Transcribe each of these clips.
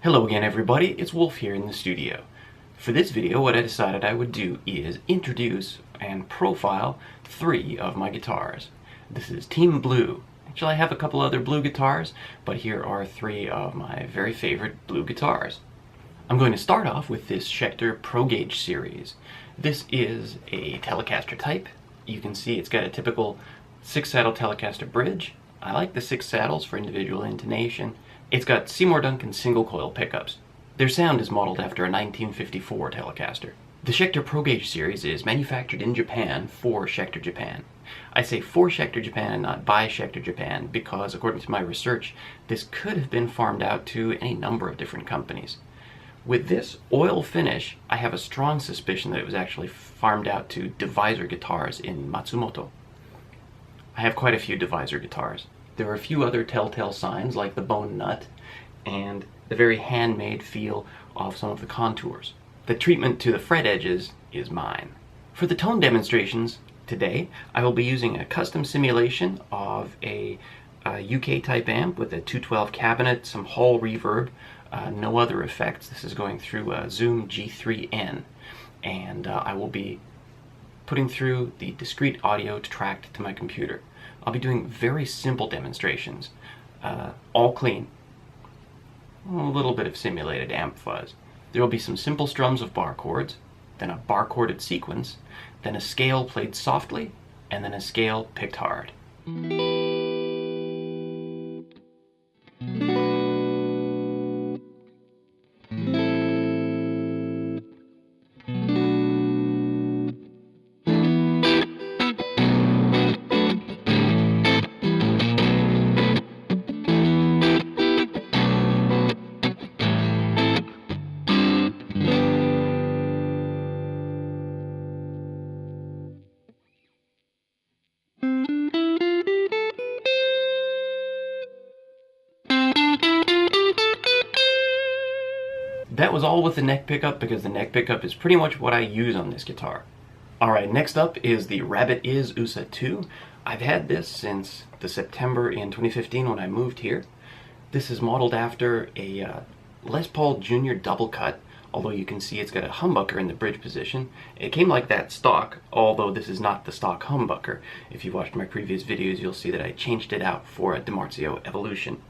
Hello again everybody, it's Wolf here in the studio. For this video what I decided I would do is introduce and profile three of my guitars. This is Team Blue. Actually I have a couple other blue guitars, but here are three of my very favorite blue guitars. I'm going to start off with this Schecter Pro Gauge series. This is a Telecaster type. You can see it's got a typical 6-saddle Telecaster bridge. I like the 6 saddles for individual intonation. It's got Seymour Duncan single coil pickups. Their sound is modeled after a 1954 Telecaster. The Schecter Pro Gauge series is manufactured in Japan for Schecter Japan. I say for Schecter Japan and not by Schecter Japan because, according to my research, this could have been farmed out to any number of different companies. With this oil finish, I have a strong suspicion that it was actually farmed out to Devisor guitars in Matsumoto. I have quite a few Devisor guitars. There are a few other telltale signs like the bone nut and the very handmade feel of some of the contours. The treatment to the fret edges is mine. For the tone demonstrations today, I will be using a custom simulation of a UK type amp with a 212 cabinet, some hall reverb, no other effects. This is going through a Zoom G3N, and I will be putting through the discrete audio tracked to my computer. I'll be doing very simple demonstrations, all clean. A little bit of simulated amp fuzz. There will be some simple strums of bar chords, then a bar chorded sequence, then a scale played softly, and then a scale picked hard. That was all with the neck pickup because the neck pickup is pretty much what I use on this guitar. Alright, next up is the Rabbit Is USA 2. I've had this since the September in 2015 when I moved here. This is modeled after a Les Paul Jr. double cut, although you can see it's got a humbucker in the bridge position. It came like that stock, although this is not the stock humbucker. If you've watched my previous videos, you'll see that I changed it out for a DiMarzio Evolution.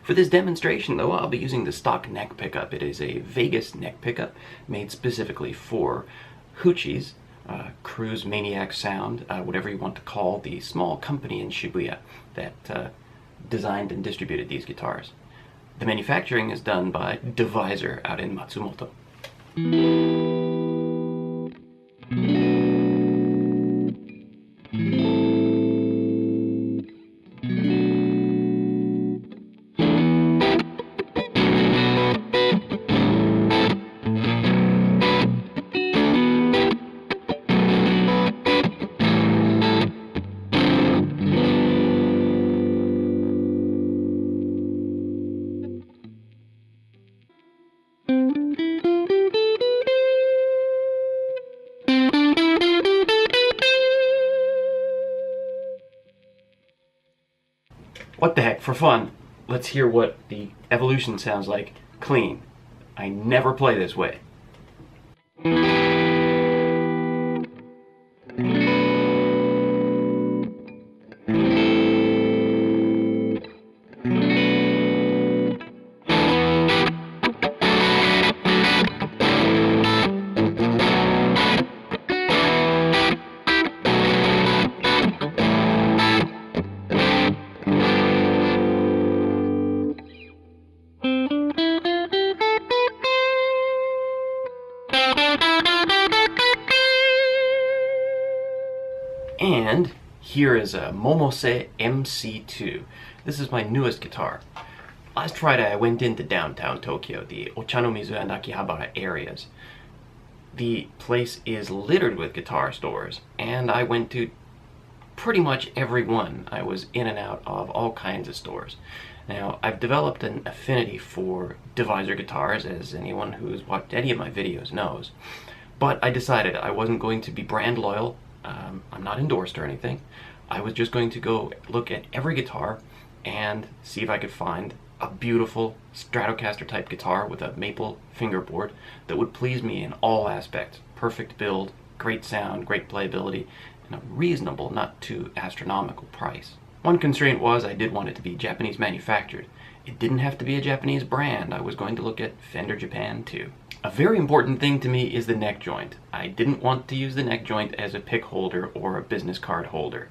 For this demonstration though, I'll be using the stock neck pickup. It is a Vegas neck pickup made specifically for Hoochie's Cruise Maniac Sound, whatever you want to call the small company in Shibuya that designed and distributed these guitars. The manufacturing is done by Devisor out in Matsumoto. What the heck, for fun, let's hear what the Evolution sounds like clean. I never play this way. And here is a Momose MC2. This is my newest guitar. Last Friday I went into downtown Tokyo, the Ochanomizu and Akihabara areas. The place is littered with guitar stores, and I went to pretty much every one. I was in and out of all kinds of stores. Now, I've developed an affinity for Devisor guitars, as anyone who's watched any of my videos knows. But I decided I wasn't going to be brand loyal. I'm not endorsed or anything. I was just going to go look at every guitar and see if I could find a beautiful Stratocaster type guitar with a maple fingerboard that would please me in all aspects. Perfect build, great sound, great playability, and a reasonable, not too astronomical price. One constraint was I did want it to be Japanese manufactured. It didn't have to be a Japanese brand. I was going to look at Fender Japan too. A very important thing to me is the neck joint. I didn't want to use the neck joint as a pick holder or a business card holder.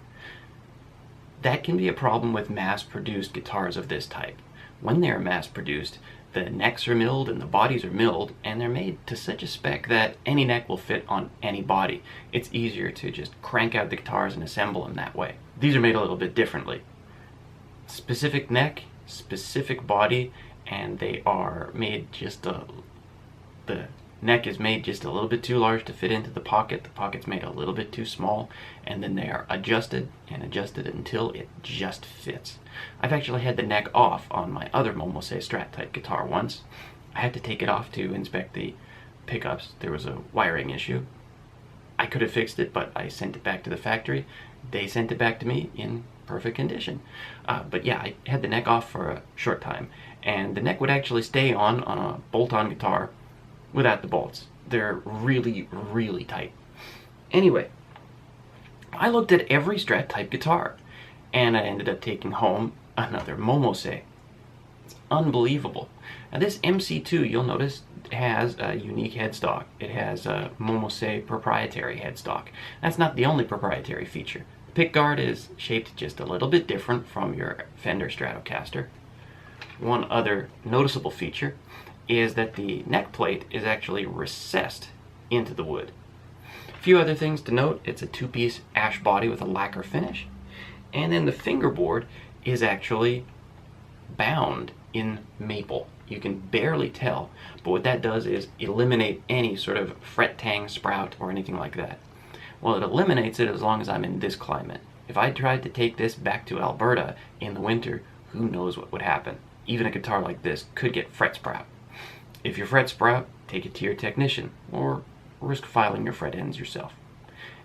That can be a problem with mass-produced guitars of this type. When they are mass-produced, the necks are milled and the bodies are milled, and they're made to such a spec that any neck will fit on any body. It's easier to just crank out the guitars and assemble them that way. These are made a little bit differently. Specific neck, specific body, and they are made the neck is made just a little bit too large to fit into the pocket's made a little bit too small, and then they are adjusted and adjusted until it just fits. I've actually had the neck off on my other Momose Strat type guitar once. I had to take it off to inspect the pickups. There was a wiring issue. I could have fixed it, but I sent it back to the factory. They sent it back to me in perfect condition. But yeah, I had the neck off for a short time, and the neck would actually stay on a bolt-on guitar without the bolts. They're really, really tight. Anyway, I looked at every Strat type guitar, and I ended up taking home another Momose. It's unbelievable. Now this MC2, you'll notice, has a unique headstock. It has a Momose proprietary headstock. That's not the only proprietary feature. The pickguard is shaped just a little bit different from your Fender Stratocaster. One other noticeable feature is that the neck plate is actually recessed into the wood. A few other things to note: it's a two-piece ash body with a lacquer finish, and then the fingerboard is actually bound in maple. You can barely tell, but what that does is eliminate any sort of fret tang, sprout, or anything like that. Well, it eliminates it as long as I'm in this climate. If I tried to take this back to Alberta in the winter, who knows what would happen. Even a guitar like this could get fret sprout. If your fret sprout, take it to your technician, or risk filing your fret ends yourself.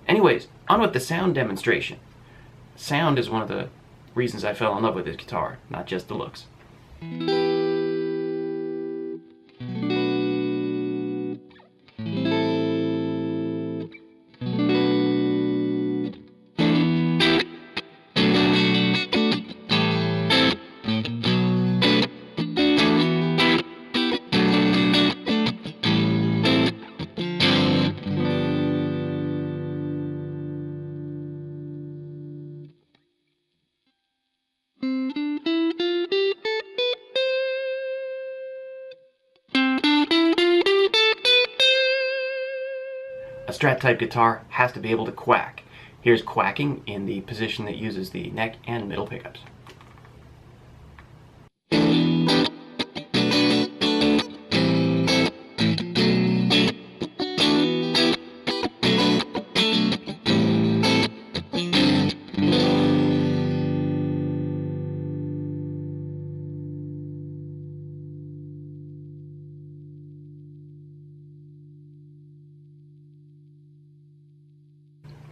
Anyways, on with the sound demonstration. Sound is one of the reasons I fell in love with this guitar, not just the looks. A Strat type guitar has to be able to quack. Here's quacking in the position that uses the neck and middle pickups.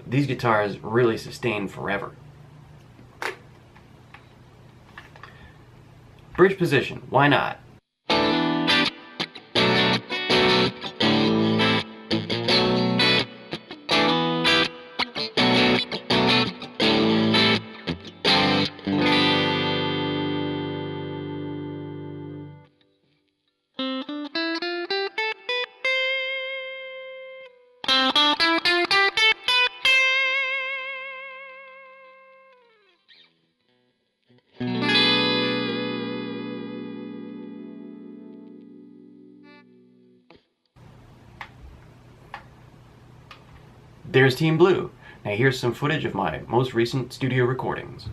These guitars really sustain forever. Bridge position, why not? There's Team Blue. Now here's some footage of my most recent studio recordings.